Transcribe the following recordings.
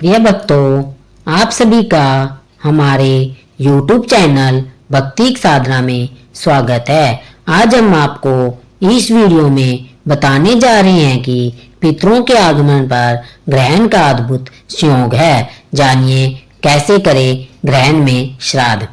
प्रिय भक्तों, आप सभी का हमारे YouTube चैनल भक्ति साधना में स्वागत है। आज हम आपको इस वीडियो में बताने जा रहे हैं कि पितरों के आगमन पर ग्रहण का अद्भुत संयोग है। जानिए कैसे करें ग्रहण में श्राद्ध।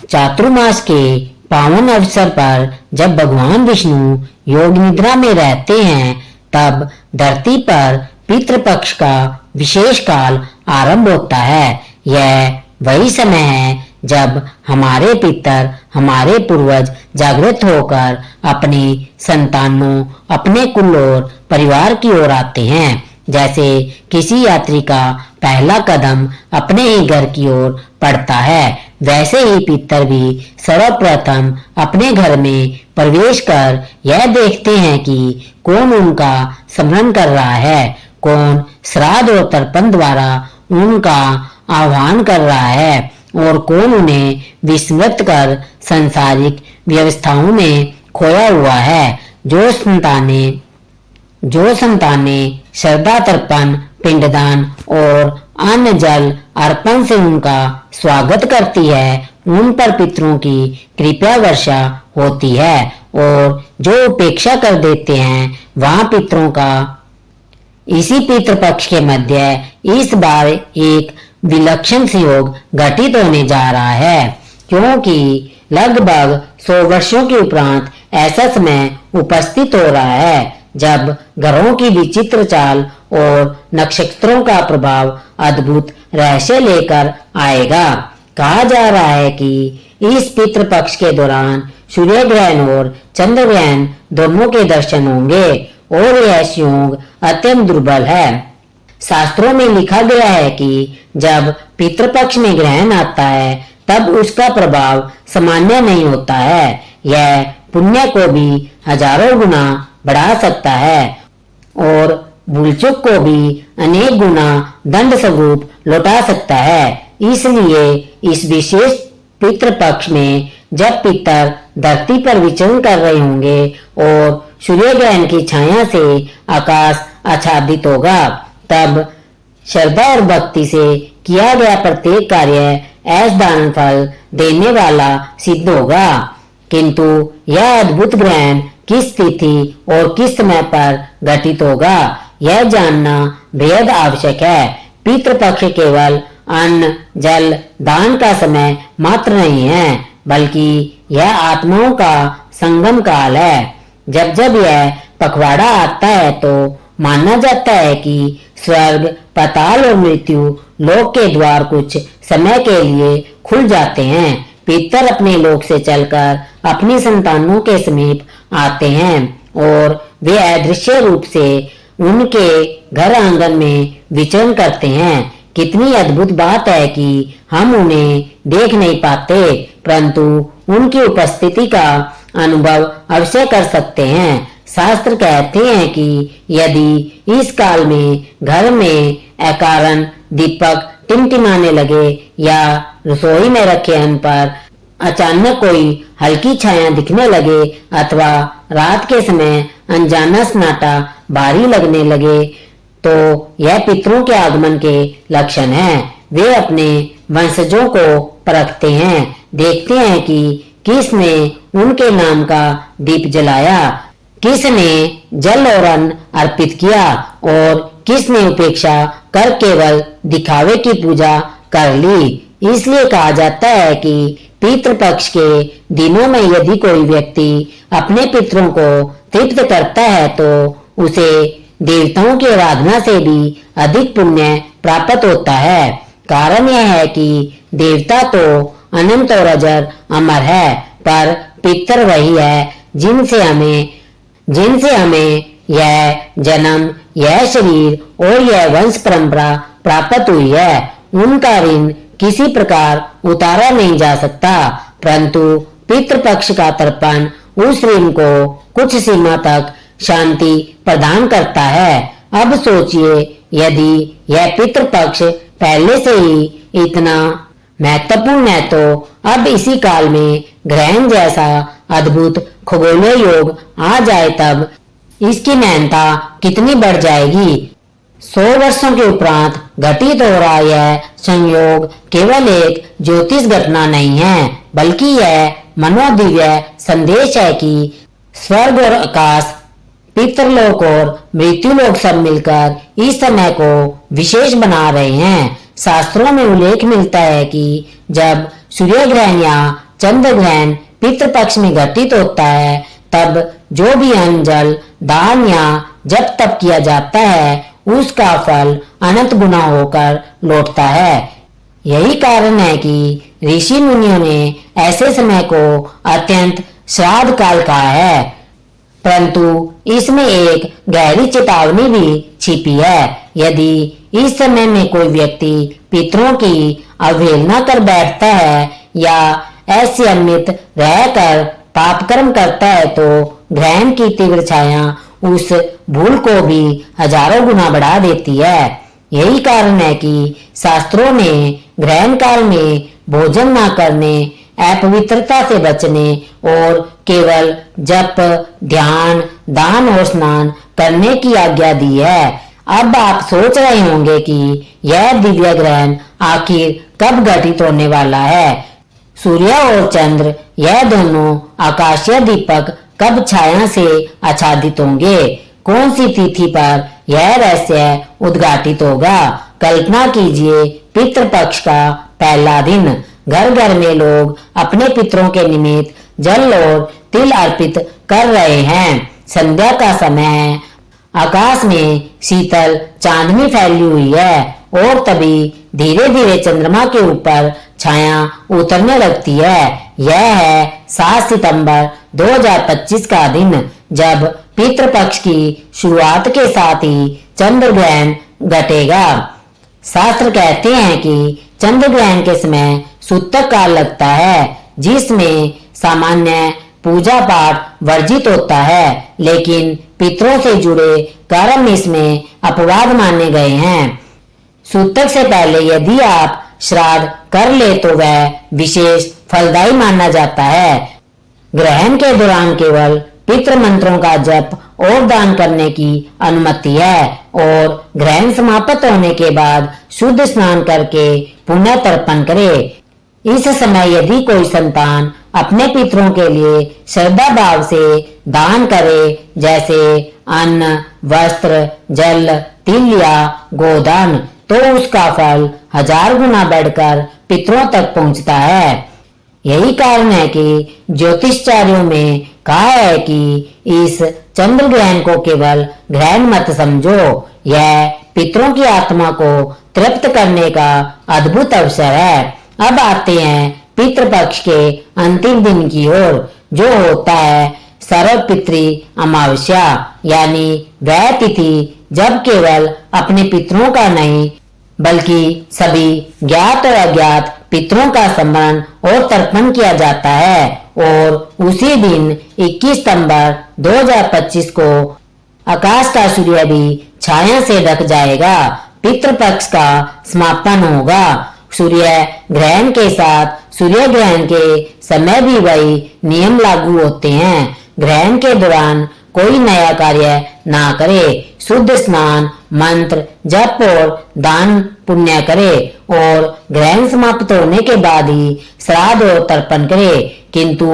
चातुर्मास के पावन अवसर पर जब भगवान विष्णु योग निद्रा में रहते हैं, तब धरती पर पितृपक्ष का विशेष काल आरंभ होता है। यह वही समय है जब हमारे पितर, हमारे पूर्वज जागृत होकर अपनी संतानों, अपने कुल और परिवार की ओर आते हैं। जैसे किसी यात्री का पहला कदम अपने ही घर की ओर पड़ता है, वैसे ही पितर भी सर्वप्रथम अपने घर में प्रवेश कर यह देखते हैं कि कौन उनका स्मरण कर रहा है, कौन श्राद्ध और तर्पण द्वारा उनका आह्वान कर रहा है और कौन उन्हें विस्मृत कर सांसारिक व्यवस्थाओं में खोया हुआ है। जो संतानें श्रद्धा तर्पण, पिंडदान और अन्न जल अर्पण से उनका स्वागत करती है, उन पर पितरों की कृपा वर्षा होती है, और जो उपेक्षा कर देते हैं वहां पितरों का इसी पितृपक्ष के मध्य इस बार एक विलक्षण संयोग घटित होने जा रहा है, क्योंकि लगभग 100 वर्षों के उपरांत ऐसा समय उपस्थित हो रहा है जब ग्रहों की विचित्र चाल और नक्षत्रों का प्रभाव अद्भुत रहस्य लेकर आएगा। कहा जा रहा है कि इस पितृपक्ष के दौरान सूर्य ग्रहण और चंद्र ग्रहण दोनों के दर्शन होंगे और यह संयोग अत्यंत दुर्बल है। शास्त्रों में लिखा गया है कि जब पितृपक्ष में ग्रहण आता है तब उसका प्रभाव सामान्य नहीं होता है। यह पुण्य को भी हजारों गुना बढ़ा सकता है और भूलचूक को भी अनेक गुना दंड स्वरूप लौटा सकता है। इसलिए इस विशेष पितृपक्ष में जब पितर धरती पर विचरण कर रहे होंगे और सूर्य ग्रहण की छाया से आकाश आच्छादित होगा, तब श्रद्धा और भक्ति से किया गया प्रत्येक कार्य ऐशदान फल देने वाला सिद्ध होगा। किंतु यह अद्भुत ग्रहण किस तिथि और किस समय पर घटित होगा, यह जानना बेहद आवश्यक है। पितृपक्ष केवल अन्न जल दान का समय मात्र नहीं है, बल्कि यह आत्माओं का संगम काल है। जब जब यह पखवाड़ा आता है तो माना जाता है कि स्वर्ग, पाताल और मृत्यु लोक के द्वार कुछ समय के लिए खुल जाते हैं। पितर अपने लोक से चलकर अपनी संतानों के समीप आते हैं और वे अदृश्य रूप से उनके घर आंगन में विचरण करते हैं। कितनी अद्भुत बात है कि हम उन्हें देख नहीं पाते, परंतु उनकी उपस्थिति का अनुभव अवश्य कर सकते हैं। शास्त्र कहते हैं कि यदि इस काल में घर में अकारण दीपक टिमटिमाने लगे या रसोई में रखे अन्न पर अचानक कोई हल्की छाया दिखने लगे अथवा रात के समय अनजाना सन्नाटा भारी लगने लगे, तो यह पितरों के आगमन के लक्षण हैं। वे अपने वंशजों को परखते हैं, देखते हैं कि किसने उनके नाम का दीप जलाया, किसने जल और अन्न अर्पित किया और किसने उपेक्षा कर केवल दिखावे की पूजा कर ली। इसलिए कहा जाता है कि पितृपक्ष के दिनों में यदि कोई व्यक्ति अपने पितरों को तृप्त करता है तो उसे देवताओं की आराधना से भी अधिक पुण्य प्राप्त होता है। कारण यह है कि देवता तो अनंत और अजर अमर है, पर पितर वही है जिनसे हमें यह जन्म, यह शरीर और यह वंश परंपरा प्राप्त हुई है। उनका ऋण किसी प्रकार उतारा नहीं जा सकता, परंतु पितृपक्ष का तर्पण उस ऋण को कुछ सीमा तक शांति प्रदान करता है। अब सोचिए, यदि यह पितृपक्ष पहले से ही इतना महत्वपूर्ण है, तो अब इसी काल में ग्रहण जैसा अद्भुत खगोलीय योग आ जाए तब इसकी महत्ता कितनी बढ़ जाएगी। 100 वर्षों के उपरांत घटित हो रहा यह संयोग केवल एक ज्योतिष घटना नहीं है, बल्कि यह मनोदिव्य संदेश है कि स्वर्ग और आकाश, पितृलोक और मृत्युलोक सब मिलकर इस समय को विशेष बना रहे हैं। शास्त्रों में उल्लेख मिलता है कि जब सूर्य ग्रहण या चंद्र ग्रहण पितृपक्ष में घटित होता है, तब जो भी अन्न जल दान या जप तप किया जाता है, उसका फल अनंत गुना होकर लौटता है। यही कारण है कि ऋषि मुनियों ने ऐसे समय को अत्यंत श्राद्ध काल कहा है। परंतु इसमें एक गहरी चेतावनी भी छिपी है। यदि इस समय में कोई व्यक्ति पितरों की अवहेलना कर बैठता है या असंयमित रहकर पाप कर्म करता है, तो ग्रहण की तीव्र छाया उस भूल को भी हजारों गुना बढ़ा देती है। यही कारण है कि शास्त्रों ने ग्रहण काल में भोजन न करने, अपवित्रता से बचने और केवल जप, ध्यान, दान और स्नान करने की आज्ञा दी है। अब आप सोच रहे होंगे कि यह दिव्य ग्रहण आखिर कब घटित होने वाला है। सूर्य और चंद्र, यह दोनों आकाशीय दीपक कब छाया से आच्छादित होंगे? कौन सी तिथि पर यह रहस्य उद्घाटित होगा? कल्पना कीजिए, पितृपक्ष का पहला दिन। घर घर में लोग अपने पितरों के निमित्त जल और तिल अर्पित कर रहे हैं। संध्या का समय है। आकाश में शीतल चांदनी फैली हुई है और तभी धीरे धीरे चंद्रमा के ऊपर छाया उतरने लगती है। यह है 7 सितंबर 2025 का दिन, जब पितृपक्ष की शुरुआत के साथ ही चंद्र ग्रहण घटेगा। शास्त्र कहते हैं कि चंद्र ग्रहण के समय सूतक काल लगता है, जिसमें सामान्य पूजा पाठ वर्जित होता है, लेकिन पितरों से जुड़े कर्म इसमें अपवाद माने गए हैं। सूतक से पहले यदि आप श्राद्ध कर ले तो वह विशेष फलदायी माना जाता है। ग्रहण के दौरान केवल पितृ मंत्रों का जप और दान करने की अनुमति है और ग्रहण समाप्त होने के बाद शुद्ध स्नान करके पुण्य तर्पण करे। इस समय यदि कोई संतान अपने पितरों के लिए श्रद्धा भाव से दान करे, जैसे अन्न, वस्त्र, जल, तिल या गोदान, तो उसका फल 1000 गुना बढ़कर पितरों तक पहुंचता है। यही कारण है कि ज्योतिषाचार्यों में कहा है कि इस चंद्र ग्रहण को केवल ग्रहण मत समझो, यह पितरों की आत्मा को तृप्त करने का अद्भुत अवसर है। अब आते हैं पितृपक्ष के अंतिम दिन की ओर, जो होता है सर्व पितृ अमावस्या, यानी वह तिथि जब केवल अपने पितरों का नहीं बल्कि सभी ज्ञात और अज्ञात पितरों का स्मरण और तर्पण किया जाता है। और उसी दिन 21 सितंबर 2025 को आकाश का सूर्य भी छाया से ढक जाएगा। पितृपक्ष का समापन होगा। सूर्य ग्रहण के साथ सूर्य ग्रहण के समय भी वही नियम लागू होते हैं। ग्रहण के दौरान कोई नया कार्य ना करे, शुद्ध स्नान, मंत्र जप और दान पुण्य करे और ग्रहण समाप्त होने के बाद ही श्राद्ध और तर्पण करे। किंतु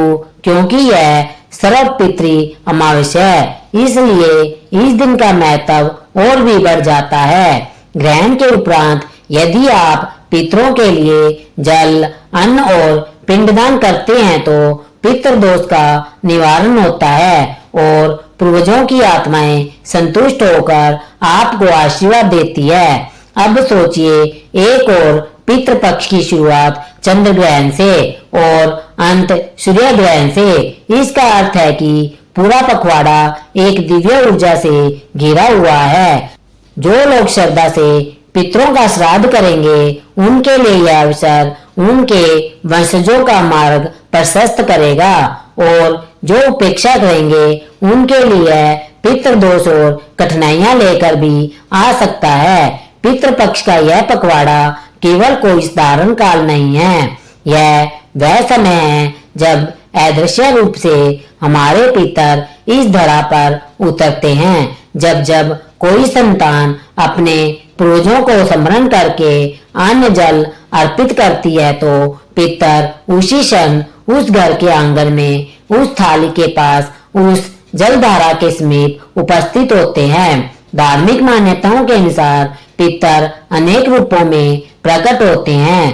क्योंकि यह सर्व पितृ अमावस्या है, इसलिए इस दिन का महत्व और भी बढ़ जाता है। ग्रहण के उपरांत यदि आप पितरों के लिए जल, अन्न और पिंडदान करते हैं, तो पितृदोष का निवारण होता है और पूर्वजों की आत्माएं संतुष्ट होकर आपको आशीर्वाद देती है। अब सोचिए, एक और पितृपक्ष की शुरुआत चंद्र ग्रहण से और अंत सूर्य ग्रहण से। इसका अर्थ है कि पूरा पखवाड़ा एक दिव्य ऊर्जा से घिरा हुआ है। जो लोग श्रद्धा से पितरों का श्राद्ध करेंगे, उनके लिए यह अवसर उनके वंशजों का मार्ग प्रशस्त करेगा और जो उपेक्षा करेंगे, उनके लिए पितृदोष और कठिनाइयां लेकर भी आ सकता है। पितृपक्ष का यह पखवाड़ा केवल कोई साधारण काल नहीं है, यह वह समय है जब अदृश्य रूप से हमारे पितर इस धरा पर उतरते हैं। जब जब कोई संतान अपने पूर्वजों को स्मरण करके अन्न जल अर्पित करती है तो पितर उसी क्षण उस घर के आंगन में उस थाली के पास उस जलधारा के समीप उपस्थित होते हैं। धार्मिक मान्यताओं के अनुसार पितर अनेक रूपों में प्रकट होते हैं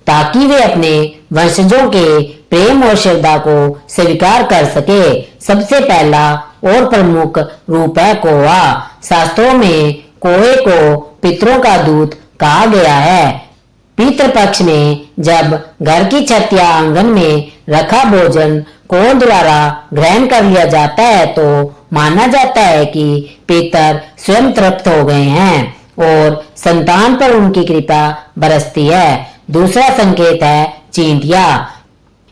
ताकि वे अपने वंशजों के प्रेम और श्रद्धा को स्वीकार कर सके। सबसे पहला और प्रमुख रूप है कोआ। शास्त्रों में कोए को पितरों का दूत कहा गया है। पितृपक्ष में जब घर की छत या आंगन में रखा भोजन कोए द्वारा ग्रहण कर लिया जाता है तो माना जाता है कि पितर स्वयं तृप्त हो गए हैं और संतान पर उनकी कृपा बरसती है। दूसरा संकेत है चींटियां।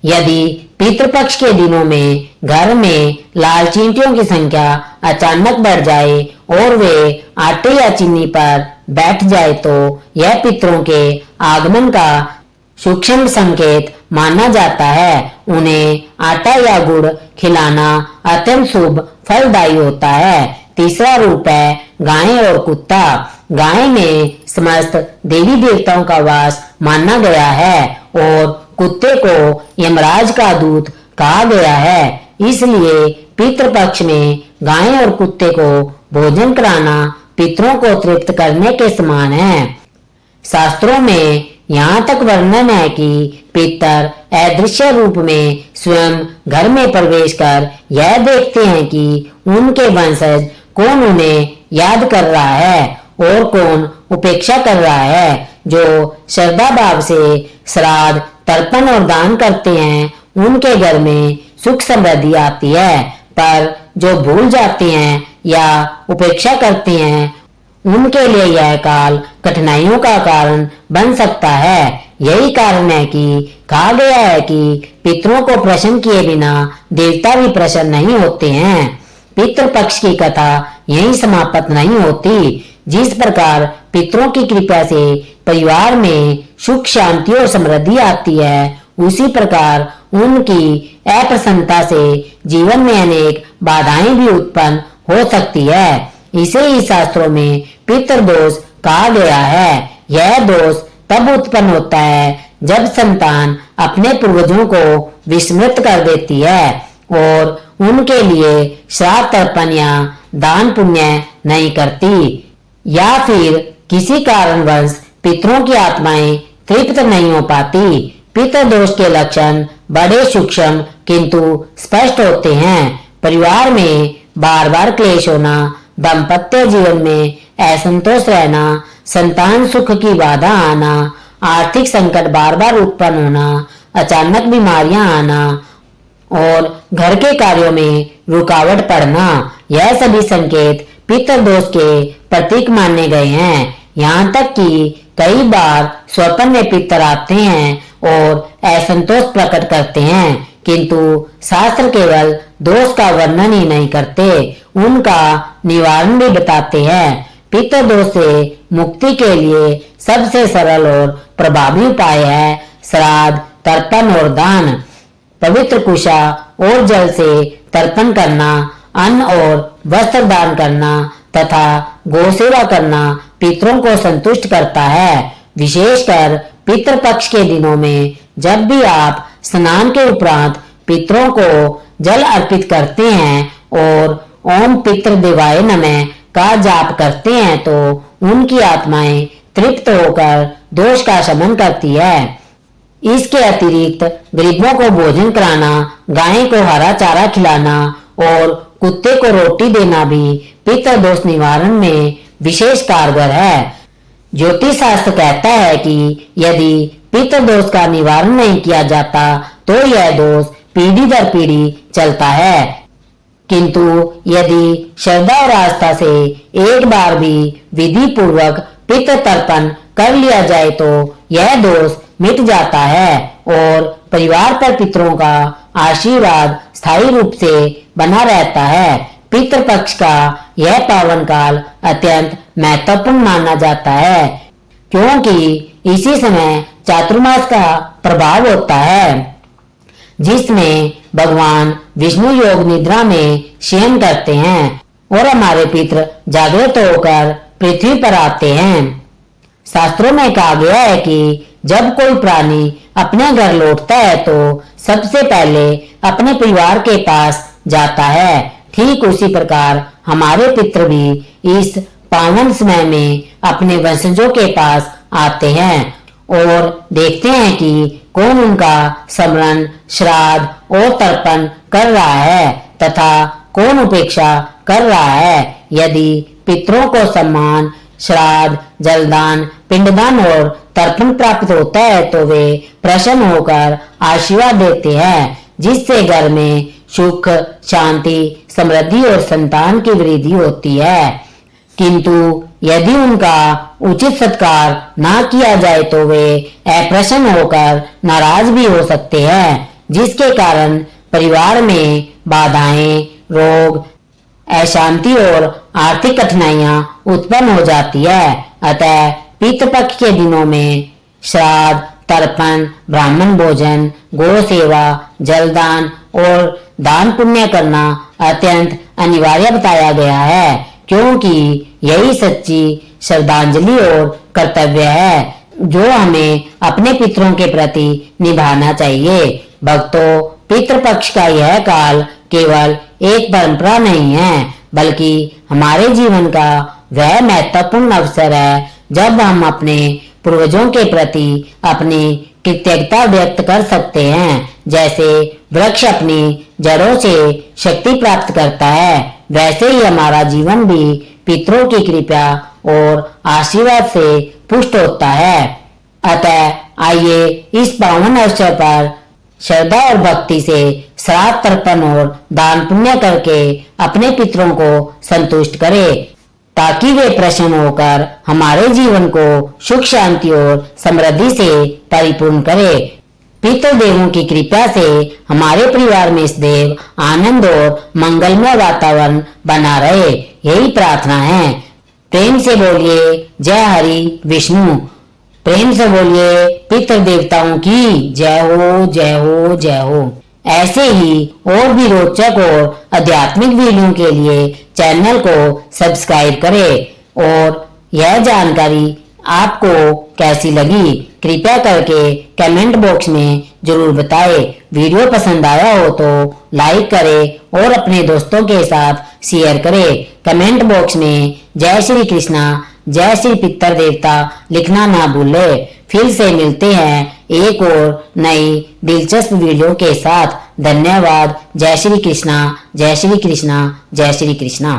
यदि पितृपक्ष के दिनों में घर में लाल चींटियों की संख्या अचानक बढ़ जाए और वे आटे या चीनी पर बैठ जाए तो यह पितरों के आगमन का सूक्ष्म संकेत माना जाता है। उन्हें आटा या गुड़ खिलाना अत्यंत शुभ फलदायी होता है। तीसरा रूप है गाय और कुत्ता। गाय में समस्त देवी देवताओं का वास माना गया है और कुत्ते को यमराज का दूत कहा गया है। इसलिए पितृपक्ष में गाय और कुत्ते को भोजन कराना पितरों को तृप्त करने के समान है। शास्त्रों में यहाँ तक वर्णन है कि पितर अदृश्य रूप में स्वयं घर में प्रवेश कर यह देखते हैं कि उनके वंशज कौन उन्हें याद कर रहा है और कौन उपेक्षा कर रहा है। जो श्रद्धा भाव से श्राद्ध तर्पण और दान करते हैं उनके घर में सुख समृद्धि आती है, पर जो भूल जाते हैं या उपेक्षा करते हैं उनके लिए यह काल कठिनाइयों का कारण बन सकता है। यही कारण है कि कहा गया है कि पितरों को प्रसन्न किए बिना देवता भी प्रसन्न नहीं होते हैं। पितृपक्ष की कथा यहीं समाप्त नहीं होती। जिस प्रकार पितरों की कृपा से परिवार में सुख शांति और समृद्धि आती है उसी प्रकार उनकी अप्रसन्नता से जीवन में अनेक बाधाएं भी उत्पन्न हो सकती है। इसे ही शास्त्रों में पितृदोष कहा गया है। यह दोष तब उत्पन्न होता है जब संतान अपने पूर्वजों को विस्मृत कर देती है और उनके लिए श्राद्ध तर्पण या दान पुण्य नहीं करती, या फिर किसी कारणवश पितरों की आत्माएं तृप्त नहीं हो पाती। पितृदोष के लक्षण बड़े सूक्ष्म किंतु स्पष्ट होते हैं। परिवार में बार बार क्लेश होना, दाम्पत्य जीवन में असंतोष रहना, संतान सुख की बाधा आना, आर्थिक संकट बार बार उत्पन्न होना, अचानक बीमारियां आना और घर के कार्यों में रुकावट पड़ना, यह सभी संकेत पितृदोष के प्रतीक माने गए हैं। यहाँ तक कि कई बार स्वप्न में पितर आते हैं और असंतोष प्रकट करते हैं, किंतु शास्त्र केवल दोष का वर्णन ही नहीं करते, उनका निवारण भी बताते हैं। पितृदोष से मुक्ति के लिए सबसे सरल और प्रभावी उपाय है श्राद्ध तर्पण और दान। पवित्र कुशा और जल से तर्पण करना, अन्न और वस्त्र दान करना तथा गौसेवा करना पितरों को संतुष्ट करता है। विशेषकर पितृपक्ष के दिनों में जब भी आप स्नान के उपरांत पितरों को जल अर्पित करते हैं और ओम पितृ देवाय नमः का जाप करते हैं तो उनकी आत्माएं तृप्त होकर दोष का शमन करती है। इसके अतिरिक्त गरीबों को भोजन कराना, गाय को हरा चारा खिलाना और कुत्ते को रोटी देना भी पितृदोष निवारण में विशेष कारगर है। ज्योतिष शास्त्र कहता है कि यदि पितृदोष का निवारण नहीं किया जाता तो यह दोष पीढ़ी दर पीढ़ी चलता है, किंतु यदि श्रद्धा और आस्था से एक बार भी विधि पूर्वक पितृ तर्पण कर लिया जाए तो यह दोष मिट जाता है और परिवार पर पितरों का आशीर्वाद स्थायी रूप से बना रहता है। पितृपक्ष का यह पावन काल अत्यंत महत्वपूर्ण माना जाता है क्योंकि इसी समय चातुर्मास का प्रभाव होता है जिसमें भगवान विष्णु योग निद्रा में शयन करते हैं और हमारे पितृ जागृत होकर पृथ्वी पर आते हैं। शास्त्रों में कहा गया है कि जब कोई प्राणी अपने घर लौटता है तो सबसे पहले अपने परिवार के पास जाता है। ठीक उसी प्रकार हमारे पितृ भी इस पावन समय में अपने वंशजों के पास आते हैं और देखते हैं कि कौन उनका स्मरण, श्राद्ध और तर्पण कर रहा है तथा कौन उपेक्षा कर रहा है। यदि पितरों को सम्मान, श्राद्ध, जलदान, पिंडदान और तर्पण प्राप्त होता है तो वे प्रसन्न होकर आशीर्वाद देते हैं, जिससे घर में सुख, शांति, समृद्धि और संतान की वृद्धि होती है। किंतु यदि उनका उचित सत्कार ना किया जाए तो वे अप्रसन्न होकर नाराज भी हो सकते हैं, जिसके कारण परिवार में बाधाएं, रोग, अशांति और आर्थिक कठिनाइयां उत्पन्न हो जाती है। अतः पितृपक्ष के दिनों में श्राद्ध, तर्पण, ब्राह्मण भोजन, गौ सेवा, जलदान और दान पुण्य करना अत्यंत अनिवार्य बताया गया है, क्योंकि यही सच्ची श्रद्धांजलि और कर्तव्य है जो हमें अपने पितरों के प्रति निभाना चाहिए। भक्तों, पितृपक्ष का यह काल केवल एक परंपरा नहीं है, बल्कि हमारे जीवन का वह महत्वपूर्ण अवसर है जब हम अपने पूर्वजों के प्रति अपनी कृतज्ञता व्यक्त कर सकते हैं। जैसे वृक्ष अपनी जड़ों से शक्ति प्राप्त करता है, वैसे ही हमारा जीवन भी पितरों की कृपा और आशीर्वाद से पुष्ट होता है। अतः आइए इस पावन अवसर पर श्रद्धा और भक्ति से श्राद्ध, तर्पण और दान पुण्य करके अपने पितरों को संतुष्ट करें, ताकि वे प्रसन्न होकर हमारे जीवन को सुख, शांति और समृद्धि से परिपूर्ण करें। पितृदेवों की कृपा से हमारे परिवार में सदैव आनंद और मंगलमय वातावरण बना रहे, यही प्रार्थना है। प्रेम से बोलिए जय हरि विष्णु। प्रेम से बोलिए पितृ देवताओं की जय हो, जय हो, जय हो। ऐसे ही और भी रोचक और आध्यात्मिक वीडियो के लिए चैनल को सब्सक्राइब करें। और यह जानकारी आपको कैसी लगी कृपया करके कमेंट बॉक्स में जरूर बताएं। वीडियो पसंद आया हो तो लाइक करें और अपने दोस्तों के साथ शेयर करें। कमेंट बॉक्स में जय श्री कृष्णा, जय श्री पितर देवता लिखना ना भूलें। फिर से मिलते हैं एक और नई दिलचस्प वीडियो के साथ। धन्यवाद। जय श्री कृष्णा, जय श्री कृष्णा, जय श्री कृष्णा।